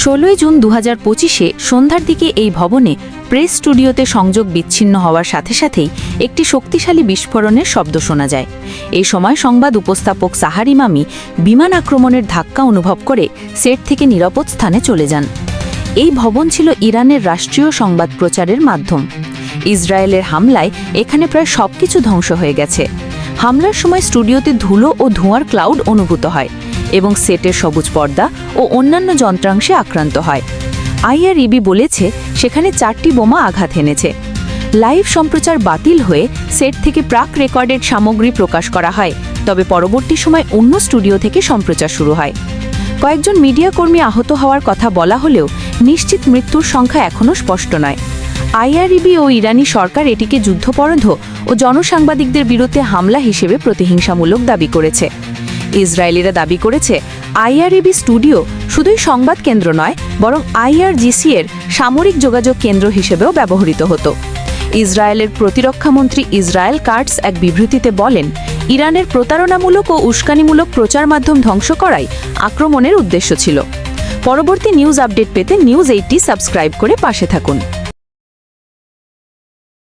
16 June 2025-এ সন্ধ্যার দিকে এই ভবনে প্রেস স্টুডিওতে সংযোগ বিচ্ছিন্ন হওয়ার সাথে সাথেই একটি শক্তিশালী বিস্ফোরণের শব্দ শোনা যায়। এই সময় সংবাদ উপস্থাপক সাহার ইমামি বিমান আক্রমণের ধাক্কা অনুভব করে সেট থেকে নিরাপদ স্থানে চলে যান। এই ভবন ছিল ইরানের রাষ্ট্রীয় সংবাদ প্রচারের মাধ্যম। ইসরায়েলের হামলায় এখানে প্রায় সবকিছু ধ্বংস হয়ে গেছে। হামলার সময় স্টুডিওতে ধুলো ও ধোঁয়ার ক্লাউড অনুভূত হয় এবং সেটের সবুজ পর্দা ও অন্যান্য যন্ত্রাংশে আক্রান্ত হয়। আইআরইবি বলেছে সেখানে 4টি বোমা আঘাত এনেছে। লাইভ সম্প্রচার বাতিল হয়ে সেট থেকে প্রাক রেকর্ডেড সামগ্রী প্রকাশ করা হয়, তবে পরবর্তী সময় অন্য স্টুডিও থেকে সম্প্রচার শুরু হয়। কয়েকজন মিডিয়া কর্মী আহত হওয়ার কথা বলা হলেও নিশ্চিত মৃত্যুর সংখ্যা এখনও স্পষ্ট নয়। আইআরইবি ও ইরানি সরকার এটিকে যুদ্ধপরাধ ও জনসাংবাদিকদের বিরুদ্ধে হামলা হিসেবে প্রতিহিংসামূলক দাবি করেছে। ইসরায়েলিরা দাবি করেছে আইআরইবি স্টুডিও শুধুই সংবাদ কেন্দ্র নয়, বরং আইআরজিসি-এর সামরিক যোগাযোগ কেন্দ্র হিসেবেও ব্যবহৃত হতো। ইসরায়েলের প্রতিরক্ষামন্ত্রী ইসরায়েল কাটস এক বিবৃতিতে বলেন, ইরানের প্রতারণামূলক ও উস্কানিমূলক প্রচার মাধ্যম ধ্বংস করাই আক্রমণের উদ্দেশ্য ছিল। পরবর্তী নিউজ আপডেট পেতে নিউজ 80 সাবস্ক্রাইব করে পাশে থাকুন।